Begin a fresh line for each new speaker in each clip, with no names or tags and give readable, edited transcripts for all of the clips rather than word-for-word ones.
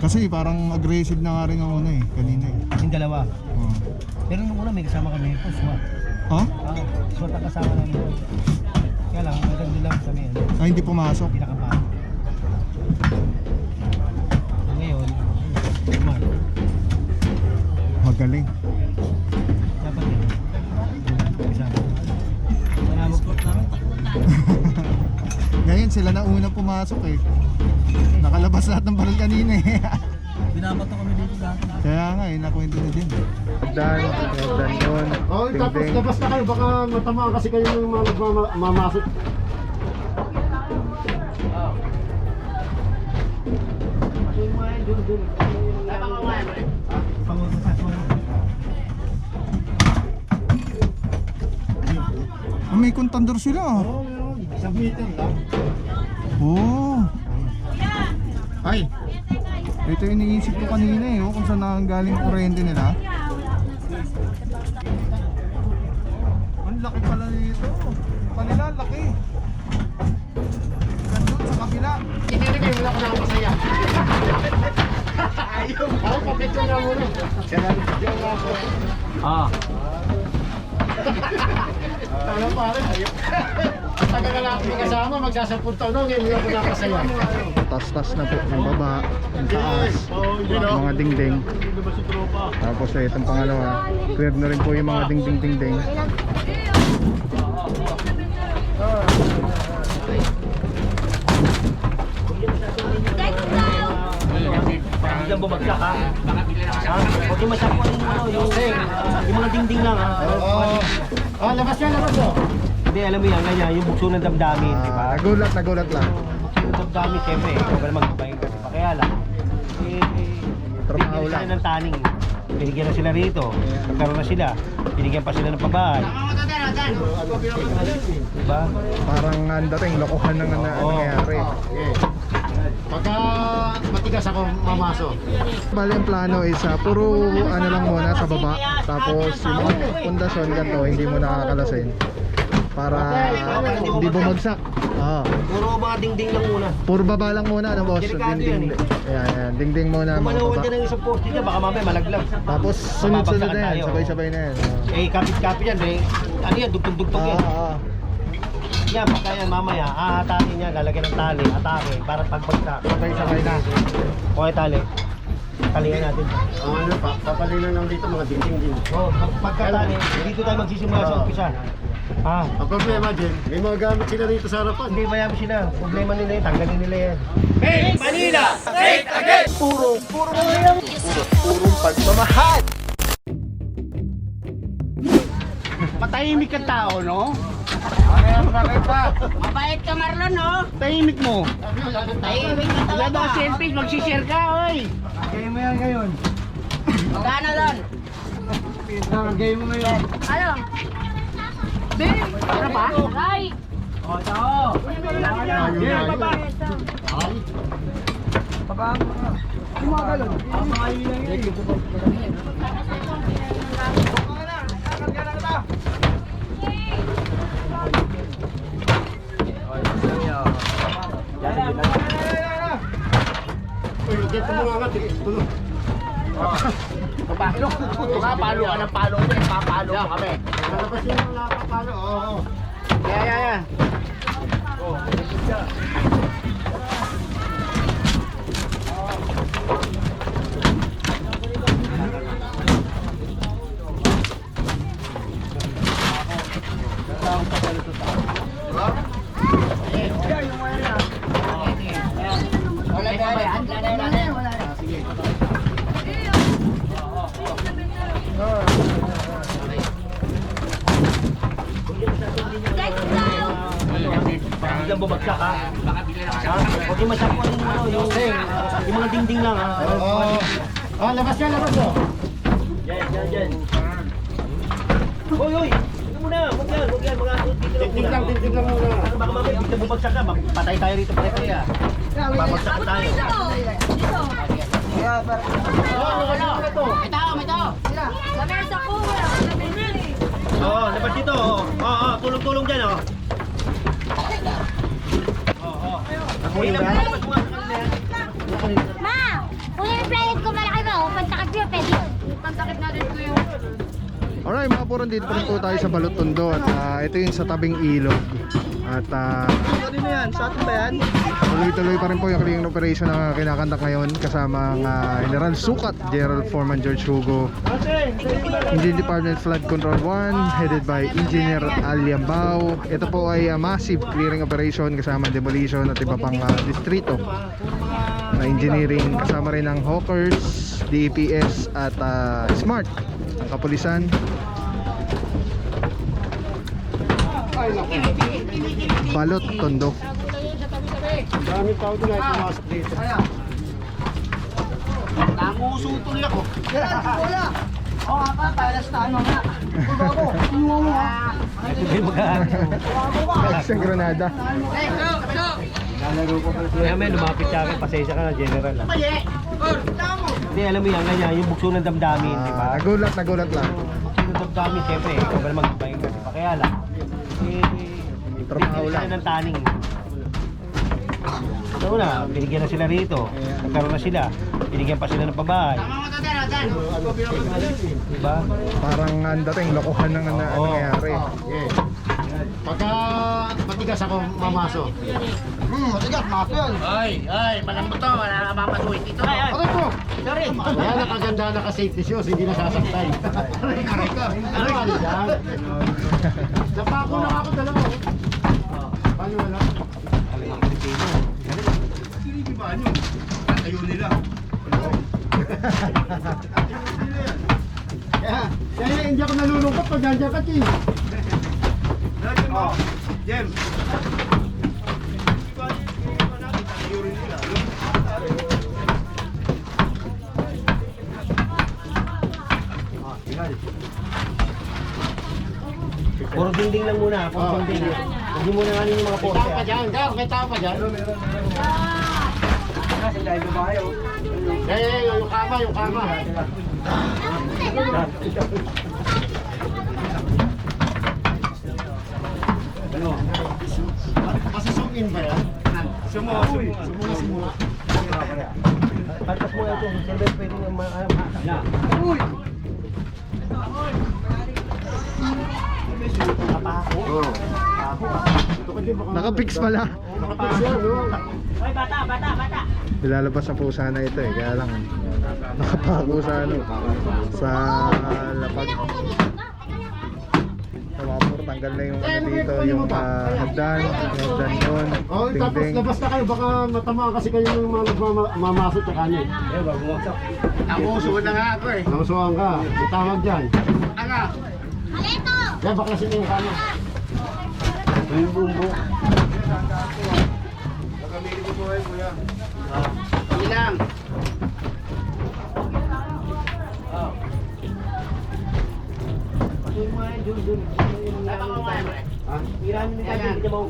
Kasi parang aggressive na nga rin ang una eh, kanina eh.
Yung dalawa.
Oh.
Pero nung una may kasama kami, SWAT.
Ha?
SWAT ang kasama namin. Kaya lang, hanggang doon lang kami.
Ay, hindi pumasok.
Hindi nakapasok. Ngayon, naman.
Magaling.
Dapat yun. Kasama. Manamot namin.
Ngayon sila na una pumasok eh. Nakalabas lahat ng baril kanina eh.
Binabato kami dito sa akin.
Kaya nga eh, nakwento na din. Dan yun.
Oh, tapos labas na kayo, baka matamaan kasi kayo ng mga nagmamasok.
Ah, may contender sila.
Oo, meron. Isang meter lang.
Oh.
Ay,
Ito yung iniisip ko kanina eh, oh, kung saan nanggaling kurente nila. Ang laki pala nito. Kanila, laki. Gandun sa kabila.
inirigay mo lang ako ng masaya. Ayaw. Ako, papicture na muna. Diyan nga ako. Tala pare, ayaw. Tagal ka lang ako kasama, magsasampung taon na, ngayon ako nakasaya.
Tas-tas na po yung baba, yung taas, mga dingding. Tapos eh, itong pangalawa, clear na rin po yung mga dingding-dingding.
Biglang bumagsak ha. Huwag yung masyakwan yung mga dingding lang ha.
Oh, labas yan, labas oh.
Hindi, alam mo yan, ganyan, yung bukso ng damdamin, di ba?
Nagulat lang.
Yung damdamin, siyempre, ikaw ba naman magpapahin kasi pa. Kaya lang,
Trabaho
binigyan na
lang.
sila ng taning. Binigyan na sila rito. Nagkaroon na sila. Binigyan pa sila ng pabahay. Diba?
Parang ang dating, lokohan ng nangyayari.
Pagka matigas ako mamaso.
Bali ang plano is puro ano lang muna sa baba. Tapos yung mga pundasyon ganito, hindi mo nakakalasin. Para hindi bumagsak.
Puro mga dingding lang muna.
Puro baba lang muna, ano boss?
Delikado yan
Dingding. Ayan, dingding muna
Kung
mga
manawan
baba.
dyan ng isang poste dyan, baka mamaya malaglag.
Tapos sunod-sunod na yan,
tayo.
sabay-sabay na yan.
Eh, kapit-kapit yan, eh. Ano yan, dugtong-dugtong yan. Yan, pagka yan mamaya, hahatakin yan, lalagyan ng tali, atake, para pagbagsak.
Sabay-sabay na.
Okay, tali. Talihan natin.
Ano pa, papalinan lang dito mga dingding din.
Pagkatali, dito tayo magsisimula sa umpisa.
Ang problema din, may mga gamit sila dito sa harapan.
Hindi mayami sila. Problema nila yun, tanggalin nila yan.
Matahimik ang tao, no?
Mabait ka, Marlon, no?
Tahimik mo.
Tahimik ka
Wala
talaga.
daw selfie, magsishare ka, oy.
Kaya mo yan ngayon.
Magkano, Lon?
Nakagay mo ngayon.
Ano? Ano ba? Ay!
O, tao.
Yeah, baba. Uy, dito mo nga, tulog.
Palo ka ng palo mo, papalo mo kami.
Lalabas yung mga kapalo, oo.
Yeah. Wala na.
Biglang bumagsak ha. Huwag yung masyakwan yung mga dingding lang ha.
Oo. Oh, labas yan, labas oh.
Yan. Hoy! Ito muna, huwag yan, mga dito lang muna.
Tignan muna.
Ano baka mamaya biglang bumagsak ka, patay tayo rito pare-pareha. Babagsak tayo.
May tao. Lamesa ko, wala ka namin eh.
Oo, labas dito. Oo, tulong-tulong dyan oh. Oo. Labas mo nga sa kanila yan.
Ma! Kunin
Alright mga puron, dito pa rin po tayo sa Balot Tondo. At ito yung sa tabing ilog. At
Ano na yan? Sa atin ba yan?
tuloy-tuloy pa rin po yung clearing operation na kinakandak ngayon. Kasama ang General Sukat, General Foreman George Hugo, Engine Department Flood Control 1, headed by Engineer Aliambao. Ito po ay massive clearing operation kasama demolition at iba pang distrito na engineering. Kasama rin ang Hawkers, DEPS at SMART, ang kapulisan. Balot Tondo.
Daming tao doon ay pumasok dito.
Namuso tuloy ako. Wala. Oo nga pa, palas na ano nga. Bago.
Hindi magkakaroon.
Isang granada.
Kaya may lumapit sa akin, pasensya ka na, General. Hindi, alam mo yan, ganyan, yung bukso ng damdamin, di ba?
Nagulat lang.
Bukso ng damdamin, siyempre, ikaw ba naman magpahinga, di ba? Kaya lang,
Trabaho lang.
binigyan ng taning. So na, binigyan na sila rito, nagkaroon na sila, binigyan pa sila ng pabahay. Diba?
Parang ang dating lokohan ng nangyayari.
Pagka matigas ako mamaso.
Matigas, maso yan. Ay, malambot to. Wala na mapasuit dito.
Aray ko!
Sorry.
Kaya nakaganda naka-safety shoes, hindi nasasaktan. Aray ko! Ano ba yan? Napako na ako dalawa. Paano wala? Kaya hindi ako nalulungkot pag nandiyan ka, King.
Puro dinding lang muna, puro dinding. Hindi muna nga yung mga
May
poste.
tao pa dyan, Gar, may tao pa dyan. Yung kama, yung kama. Masasum in ba yan? Sumula.
Pagkas mo ito, siyempre pwede nga
Nakapix pala.
Ay, bata.
Nilalabas na po sana ito eh, kaya lang nakapako sa sa lapag. Sa mga puro, tanggal na yung dito, yung hagdan yun,
Oh, tapos
dingding.
labas na kayo, baka matamaan kasi kayo ng mga nagmamasot sa kanin.
Eh, bago bumagsak.
Namuso na nga ako eh.
Namusuhan ka, may tawag dyan.
Aga.
Yan, baklasin mo yung kanin.
Yung bumbo.
Ilang.
Yung mga yun, dun. Iramin ni Kajin, hindi mo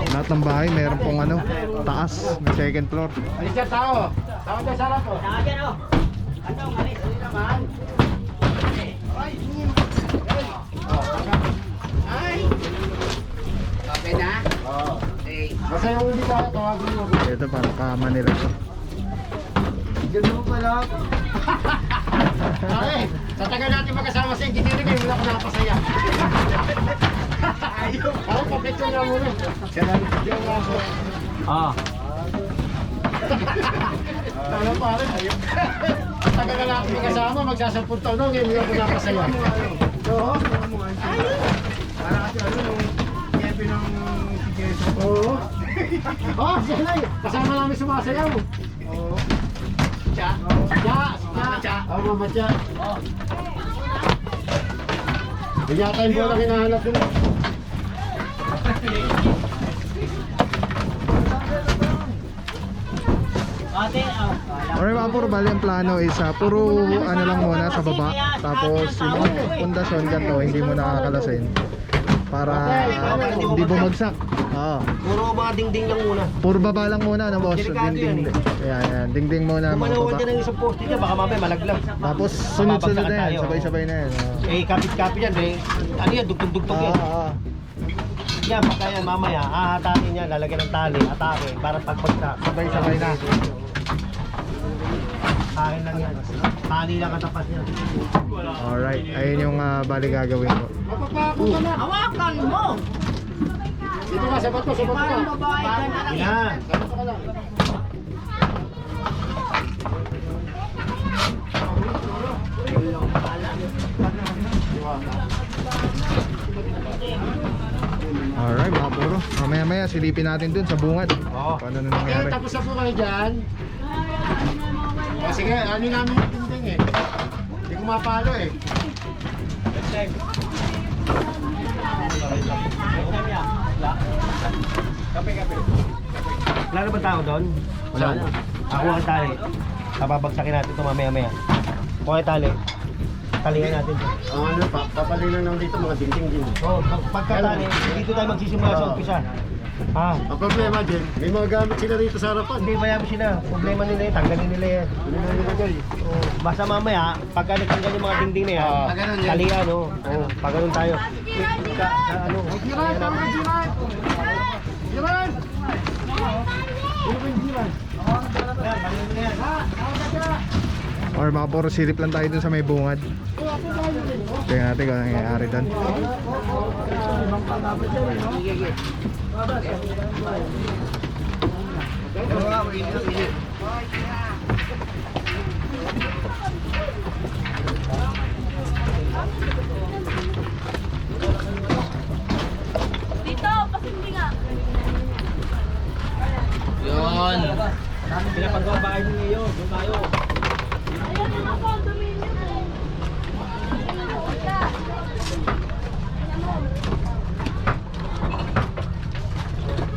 Lahat ng bahay meron pong taas na second floor.
Alis dyan, tao. Tao dyan sa harap, oh.
Saka dyan oh. Ano, malis.
Naman.
Okay na?
Oo.
Okay.
Basta yung hindi kaya, tawagin mo.
Ito parang kama nila to.
Ganun mo pala. Okay, sa tagal natin magkasama sa engineering, ngayon wala ko nakapasaya. Ayaw. Ako, papicture na muna. Yung ako.
Ah.
Tala pa rin, ayaw. Sa tagal na natin magkasama, magsasampung taon na, ngayon wala ko nakapasaya. Oo. Para kasi yung jefe ng Jason. Oo. Oh, sige. Kasama namin sumasayaw. Oo. Cha? Mama Cha. Oh, Mama Cha. Hindi yata yung bola hinahanap nila.
Alright mga puro, bali ang plano is puro lang muna sa baba. Tapos yung mga pundasyon ganito, hindi mo nakakalasin. Para hindi bumagsak. Oo.
Puro mga dingding lang muna.
Puro baba lang muna na boss.
Delikado yan
Dingding. Ayan. Dingding muna
Kung
mga
manawan
baba.
ka ng isang poste niya, baka mamaya malaglag.
Tapos sunod-sunod na yan.
Babagsakan tayo.
Sabay-sabay na yan.
Eh, kapit-kapit yan eh. Ano yan, dugtong-dugtong yan. Yan, baka yan mamaya, ahatakin niya, lalagyan ng tali, atake, para pagbagsak.
Sabay-sabay na.
Akin lang yan. Tali lang katapat niya.
Alright, ayun yung bali gagawin ko.
Mapapako ka na.
Hawakan mo!
Dito ka, sabat ko, sabat
Parang
ko.
babae ka na.
Yan.
Sabat ko lang.
Alright mga bro, mamaya silipin natin dun sa bungad.
Oo.
Paano na
Okay,
nangyari.
tapos na po kayo dyan. O sige, ano namin yung tinding eh. Hindi ko mapalo eh.
Wala na ba tao doon? Wala na. Ako ang tali. Papabagsakin natin ito mamaya-maya. Kuha yung tali. Talihan natin ito.
Ang ano, papalinan lang dito mga dingding din.
Oo, pagkatali, dito tayo magsisimula sa umpisa. Ah,
Ang problema din, may mga gamit sila rito sa harapan.
hindi bayaan mo sila. Problema nila yan, tanggalin nila yan.
Ano na nilagay?
Oo, basta mamaya, pagka nagtanggal yung mga dingding na yan,
ganun yan.
talihan, oh. Oo, pag ganun tayo. Ano,
Jiran, tama ka Jiran! Jiran! Ano ba yung Jiran?
Or mga puro silip lang tayo dun sa may bungad. Tingnan natin kung ano nangyayari dun.
Dito, pasindi nga.
pinapagawa nyo ngayon, doon tayo.
Ayan yung mga condominium eh.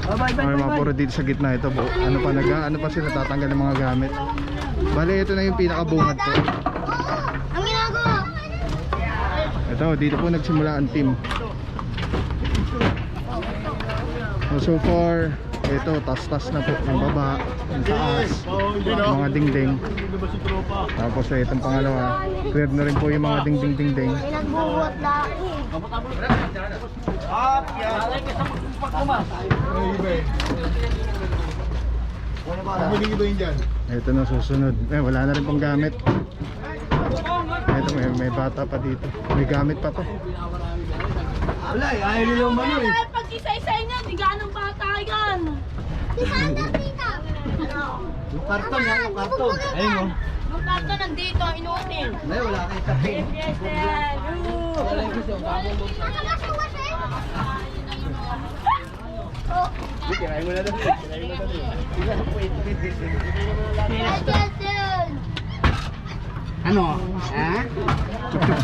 Or mga puro dito sa gitna ito. Ano pa sila tatanggal ng mga gamit. Bale, ito na yung pinakabungad po.
Ang ginagawa!
Ito, dito po nagsimula ang team. So far, ito, tas-tas na po ng baba, ng taas, mga dingding. Tapos itong pangalawa, clear na rin po yung mga dingding-dingding.
May nagbubuhat na
Ito na susunod. Wala na rin pong gamit. Ito, may bata pa dito. May gamit pa to.
Wala eh, ayaw nila umano eh.
Kaya pag isa-isa niya, di ganong bata yan. Tita, tita.
Yung karton yan, yung karton. Ayun mo.
Yung karto nandito, inuutin.
Ay, wala kayo kape.
Yes, yan.
Tirahin mo na doon. Tirahin mo na doon. Ano? Ha?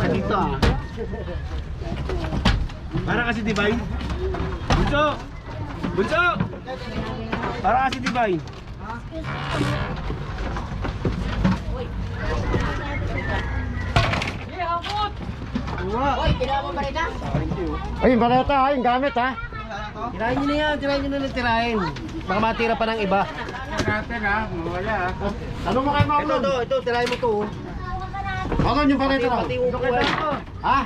Dito ah.
Para kasi Divine. Bunso! Bunso! Para kasi Divine.
Ayun, baleta ha, yung gamit ha.
Tirahin nyo na yan, tirahin nyo na lang tirahin. Baka matira pa ng iba.
Natin ha, wala ha. Tanong mo kay Marlon.
Ito, tirahin mo to.
Marlon, yung baleta raw.
Pati upo eh.
Ha?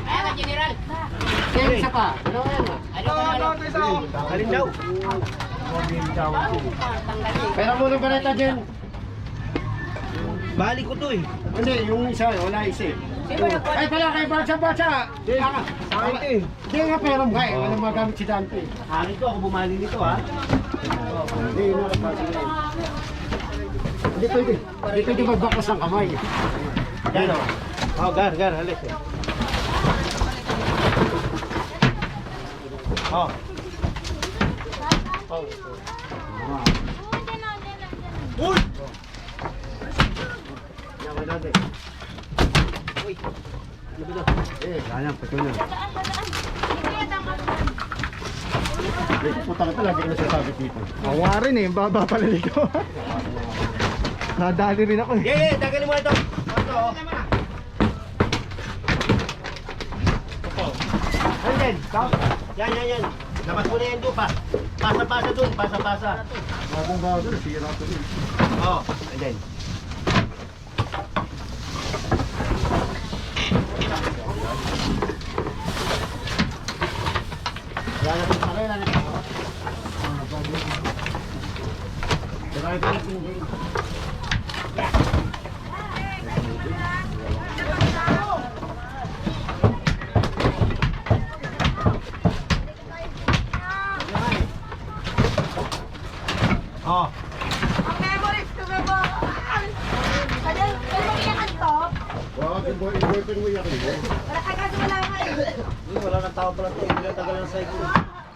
Ayan ka, General.
Kaya isa pa. Ano yan?
Alin daw?
Pera mo ng baleta dyan.
Balik ko to eh.
Hindi, yung isa, wala isa eh. Ay pala, kay Barsa. Hindi nga. Hindi nga pera mo kaya. Ano magamit si Dante?
Hangin to, ako bumali nito ha.
Hindi, yun ang pagkakas. Hindi pwede. Hindi pwede magbakos ng kamay.
Yan o. Oh, gar, halis eh. Oh. Uy!
Yan, wala din.
Uy! Ano ba ito?
Yan, patuloy na. Putang ito, lagi ko nasasabi dito.
Awa rin eh, baba pala dito. Nadali rin ako eh.
Yeah, tagalin mo ito. Ito oh. Andyan, yan. Labas mo na yan doon pa. Pasa-pasa doon, pasa-pasa.
Bagong bago doon, sige na ito din.
Oh, andyan.
Wala na ito, wala na ito. boyfriend mo yan.
Wala ka kasi wala nga eh.
Wala nang tao pala to. Hindi na tanggalan ng cycle.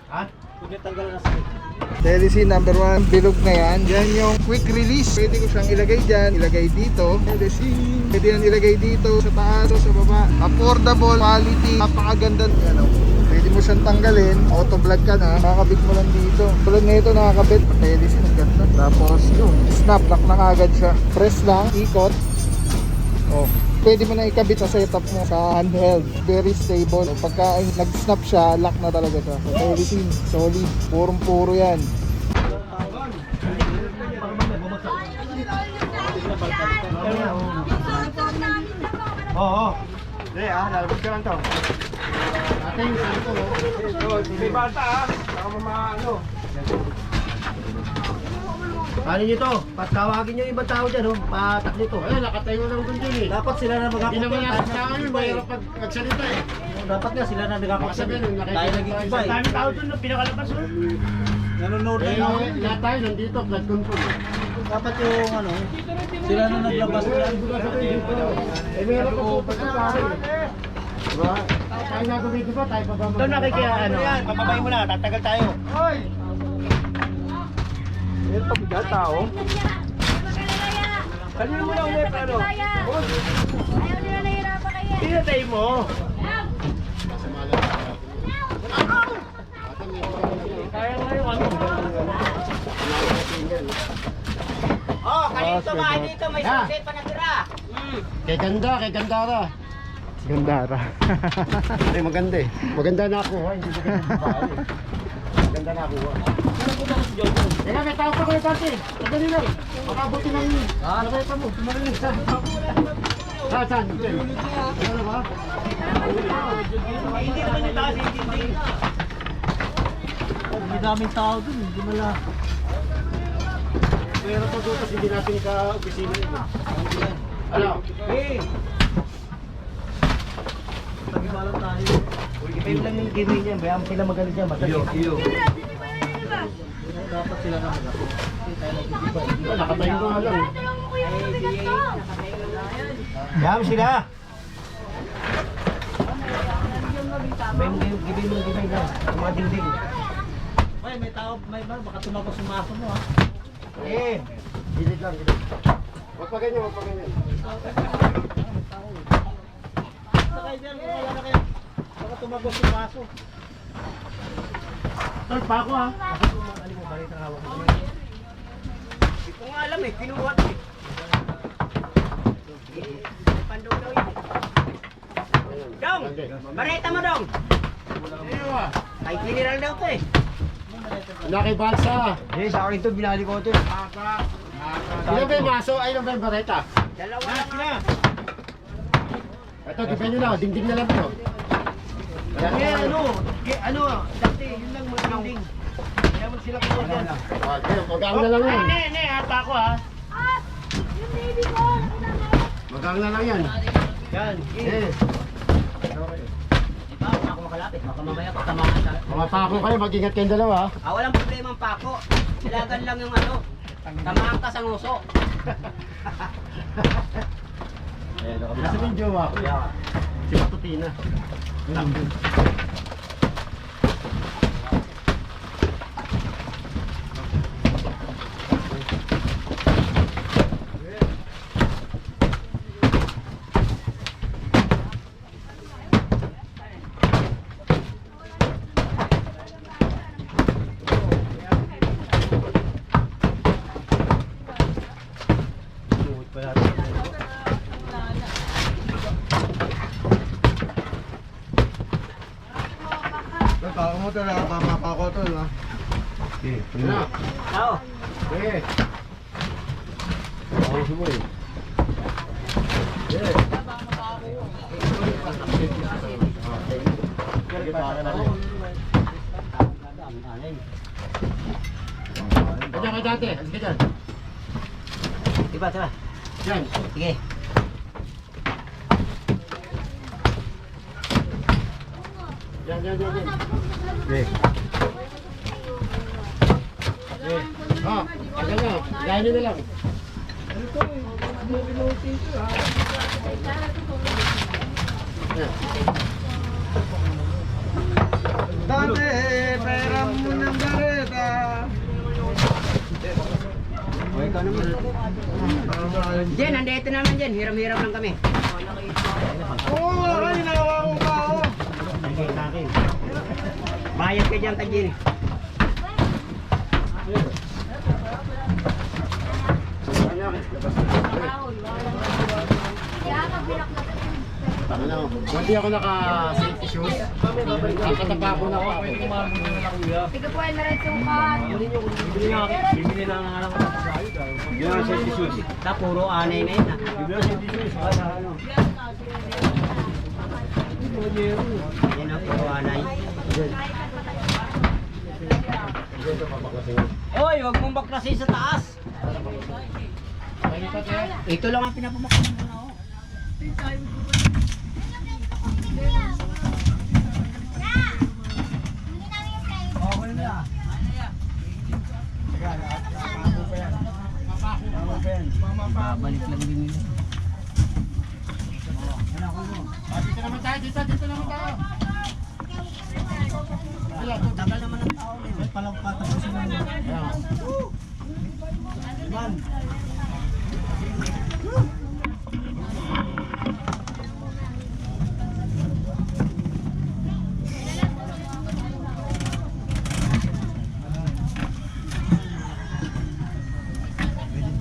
Ha? Hindi na tanggalan ng cycle.
Telecine number 1, bilog na yan. Yan yung quick release. Pwede ko siyang ilagay dyan, ilagay dito. Telecine. Pwede yan ilagay dito, sa taas o sa baba. Affordable, quality, napakaganda. Yan o. Pwede mo siyang tanggalin. Auto vlog ka na. Nakakabit mo lang dito. Tulad na ito nakakabit. Telecine, ang ganda. Tapos yun, snap lock na agad siya. Press lang, ikot. Oh. Pwede mo na ikabit sa setup mo sa handheld. Very stable. Pagka nag-snap siya, lock na talaga siya. So, Telecine, solid. Purong-puro yan.
Oo.
Hindi lalabas ka lang to. Ate yung santo. May bata Baka mamaano.
Ano nyo to? Patawagin nyo yung ibang tao dyan, oh. Patak nyo to.
Ayun, nakatayo lang dun dyan eh.
Dapat sila na
Hindi
magkakumpay.
naman nasa tao yun, mahirap magsalita eh.
Dapat nga sila na
Baka
nagkakumpay.
sabihin,
Tayo nagkikibay.
daming tao dun na pinakalabas mo.
Nanonood
Eh,
na ako.
lahat tayo nandito, blood control.
Dapat yung ano, sila na naglabas nila.
Eh, meron pa po pagkakari. Diba? Tayo nagawin diba? Tayo pa ba?
Doon nakikiya ano. Papabay mo na, tatagal tayo.
Hoy!
Meron pa bigat tao.
Kanina mo lang ulit, ano?
Ayaw nila nahirapan kaya.
Pinatay mo! Kaya nga yung ano.
Oh, kanito ba? Dito may
Ah.
susit pa natira.
Kay ganda ra.
Gandara.
Ay, maganda eh. Maganda na ako, hindi maganda na babae. Maganda na ako. Teka, may tao pa kayo dati. Madali lang. Makabuti ng labay pa mo. Tumarinig sa. Saan? Ano na ba?
Hindi naman yung taas, hindi. May daming tao dun, hindi mala.
Meron pa doon kasi hindi natin ka-opisina yun. Ano?
Eh! Pag-ibalang tayo. Kayo lang yung gimay niya, bayang sila magaling dyan. Iyo. Dapat sila na mag-ako.
Nakatayo ko nga lang.
Bayang sila! Bayang gimay mo gimay na. Mga dingding. Ay, may tao, may bar, baka tumapos sumaso mo ha. Eh!
Gilid lang, gilid. Huwag pa ganyan, huwag pa ganyan.
Sakay dyan, wala na kayo. Baka tumapos sumaso.
Tol, pa ako ha.
Ano mo, balita ang hawak mo. Hindi ko nga alam eh, kinuha ko eh. Pandong daw yun. Dong! Bareta mo dong!
Ewa.
Ay, kiniral daw ko eh.
Nakibalsa.
Eh, sa akin ito, binali ko ito.
Ilan ba yung maso? Ay, ilan ba yung bareta?
Dalawa lang na.
Ito, given nyo na. Dingding na lang ito.
Eh, ano, dati, yun lang mga dingding. Kaya mo sila ko dyan.
Magang na lang yan.
Ne, hata ko ha.
Yung baby ko.
Magang na lang yan.
Yan,
Eh,
Baka ako makalapit, baka mamaya ko tamahan sa...
mga pako kayo, mag-ingat kayong dalawa.
Walang problema ang pako. Ilagan lang yung ano, tamahan ka sa nguso.
Nasa yung jowa ko. Si Matutina. Nandun.
Tao mo talaga, pamapa ko to, ha?
Ano?
Tao.
Eh. Ako si Boy. Eh. Kanya ka dati, alis ka dyan.
Diba, diba?
Yan.
Sige.
Yan.
Okay.
Ah, ayan na. Gaya nyo na lang. Dante, pera mo ng gareta.
Jen, nandito naman Jen. Hiram-hiram lang kami.
Oo, ay, nawawa pa ako.
Sige, sa akin.
Bayad ka dyan, Jen.
Hindi ako naka-safety shoes. Nakatapa ko na pa ako.
Tiga po ay narin sukat.
Bibili na nga lang ako sa sayod. Bibili na safety shoes.
Ta, puro anay na yun.
Bibili na safety shoes. Para ano.
Yan ang puro anay. Oy, wag mong baklasin sa taas. Ito lang ang pinapamaksan ko na ako. Babalik lang din nila.
Dito naman tayo, dito naman tayo.
Tagal naman ang tao nila.
Palang patapusin na niya.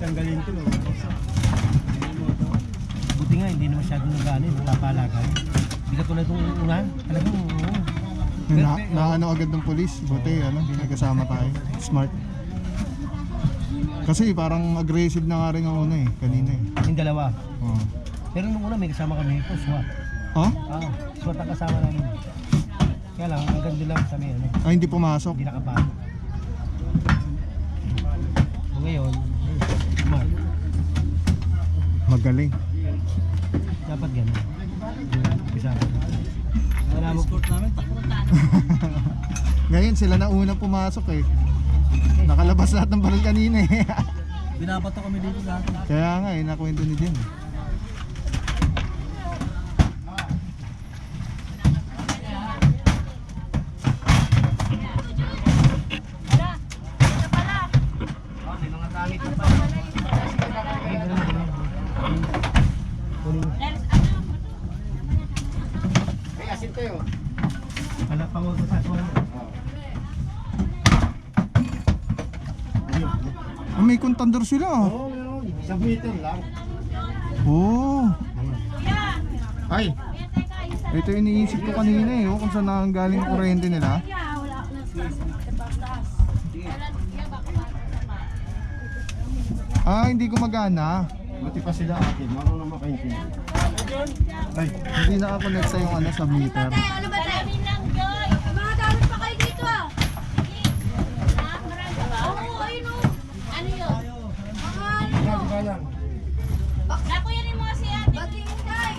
Tanggalin ito. Buti nga hindi na masyadong naganin, napapalagan. Hindi ka tulad itong unahan. Talagang
Naano agad ng polis. Buti, ano, hindi nagkasama tayo. Smart. Kasi parang aggressive na nga rin ang una eh, kanina eh.
yung dalawa.
Oh.
Pero nung una may kasama kami ito, SWAT.
Ha?
SWAT ang kasama namin. Kaya lang, ang ganda lang kami, ano,
Ay, hindi pumasok.
hindi nakapasok. So ngayon, smart.
Magaling.
Dapat ganun. Kasama. Wala mo court namin,
Ngayon, sila na unang pumasok eh. Nakalabas lahat ng baril kanina eh.
binabato kami dito lahat.
Kaya nga eh, nakwento ni Jen.
May mga gamit na pa.
May asin tayo.
Wala pa mo sa SWAT.
Ah, may contender sila.
Oo, meron. Isang meter lang.
Oh.
Ay,
Ito yung iniisip ko kanina eh, oh, kung saan nanggaling yung kurente nila.
Wala ako na.
Ah, hindi gumagana.
buti pa sila atin. Marunong makaintindi.
Ay, hindi nakakonect sa yung ano sa meter.
Ano ba tayo? Mga gamit pa kayo dito ah. Oo, ayun o. Ano yun? Mga ano?
Sayang.
Naku yan yung mga si ate. Bagay.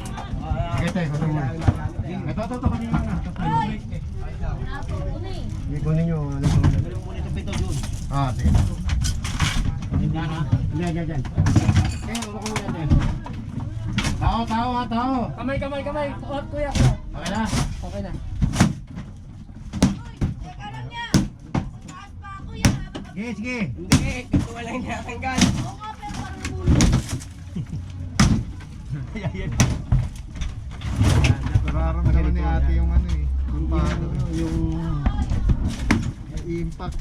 Ito, ito mo. Ito, kanina na.
Ay! Napo na eh.
Hindi ko ninyo. Ano ko ninyo. Ah, sige. Diyan. Kaya, ano ko muna din. Tao.
Kamay. Kuhat kuya.
Okay na?
Okay na.
Teka lang niya. Taas pa ako yan.
Sige.
Hindi, ito wala yung natanggal.
Oo nga, pero parang bulo.
Nararamdaman naman ni ate yung ano eh. Yung paano, yung impact.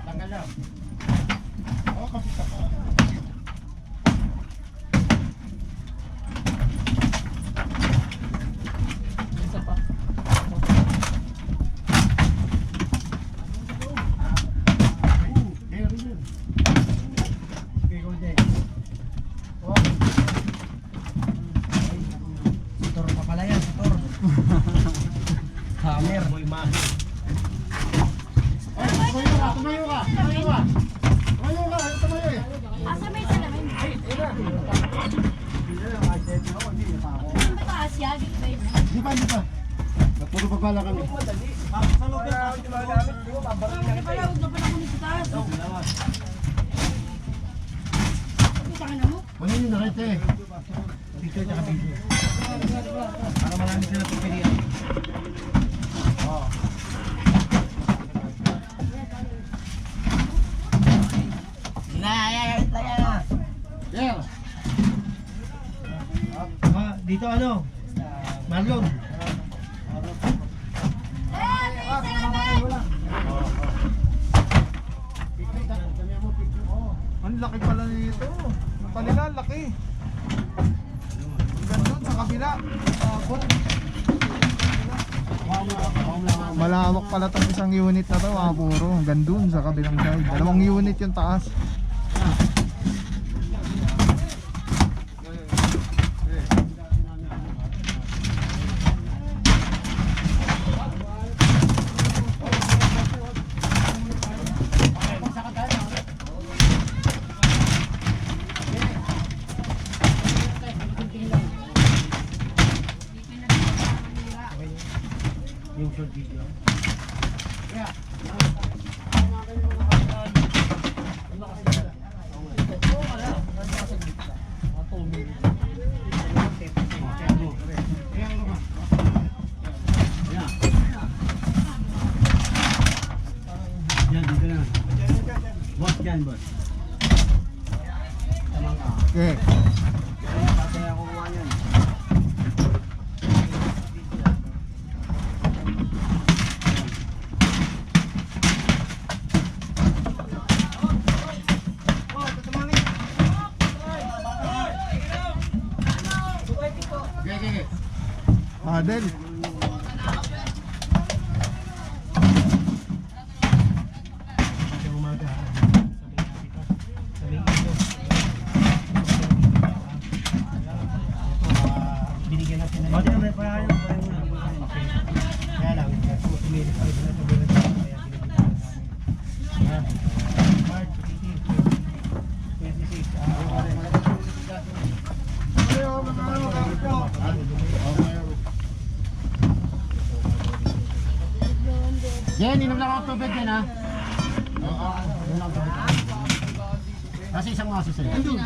Tanggal na. Oo, kapit ka pa.
Sitor pa pala yan, sitor. Hammer. Boy Mahi.
Tumayo ka. Tumayo eh.
Asa may salamin? Ang mataas yan. Dito ba yun?
Di pa. Puro pa pala kami.
Hindi pala, huwag na pala kami sa taas.
ito eh.
Picture tsaka video. Para marami sila pipilian.
Yeah.
Dito ano? Marlon.
Ang laki pala nito. Ang kanila, laki. Gandun sa kabila. Malawak pala itong isang unit na to, mga puro. Gandun sa kabilang side. 2 unit yung taas.
Yung short video. Yan, dito na. Boss yan, boss.
Okay. Adel.
Sa umaga. Sabi ito. Binigyan natin na. Bakit naman kaya yun? Kaya lang, tumilis pa rin na tumilis. Kaya binigyan natin. March 26.
Jen, inom lang ako tubig yan ha. Oo, inom lang tubig. Kasi isang maso sa'yo. Andun.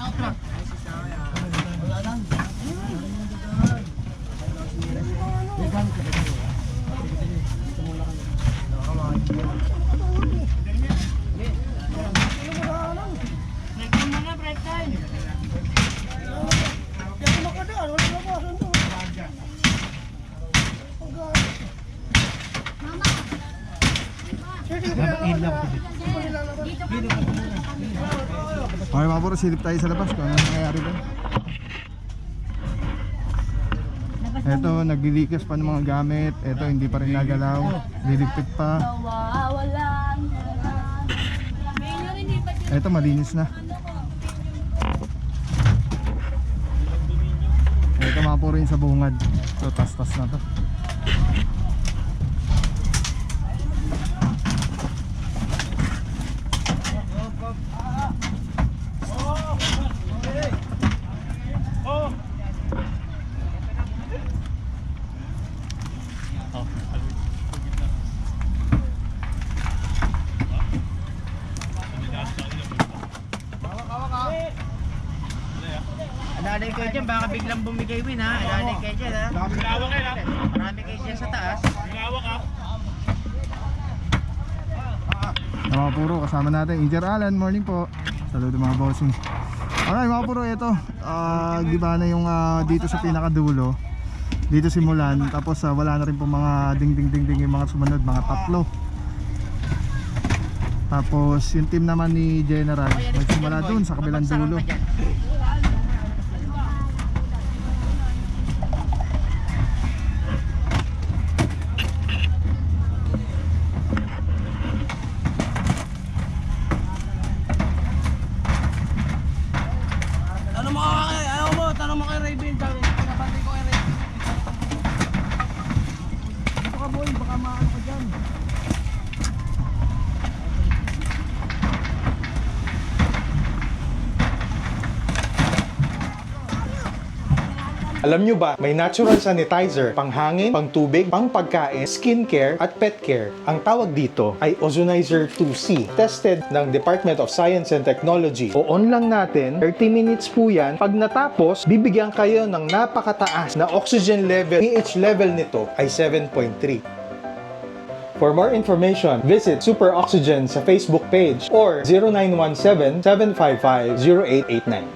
Okay mga puro, silip tayo sa labas kung ano nangyayari doon. Eto, naglilikas pa ng mga gamit. Eto, hindi pa rin nagalaw. Liligpit pa. Eto, malinis na. Eto mga puro yung sa bungad. So, tas-tas na to.
Alalay kayo dyan, baka biglang bumigay win ha. Alalay kayo dyan ha. Marami kayo dyan sa taas.
Mga puro, kasama natin Engineer Alan, morning po. Saludo mga bossing. Alright mga puro, ito giba na yung dito sa pinakadulo. Dito simulan, tapos wala na rin po mga ding yung mga sumunod, mga 3. Tapos yung team naman ni General magsimula dun sa kabilang dulo.
Tanong mo kay Raven, pinapantay ko kay Raven. Dito ka boy, baka maano ka dyan.
Alam nyo ba, may natural sanitizer, panghangin, pangtubig, pangpagkain, skincare, at pet care. Ang tawag dito ay Ozonizer 2C. Tested ng Department of Science and Technology. O-on lang natin, 30 minutes po yan. Pag natapos, bibigyan kayo ng napakataas na oxygen level. pH level nito ay 7.3. For more information, visit Super Oxygen sa Facebook page or 0917-755-0889.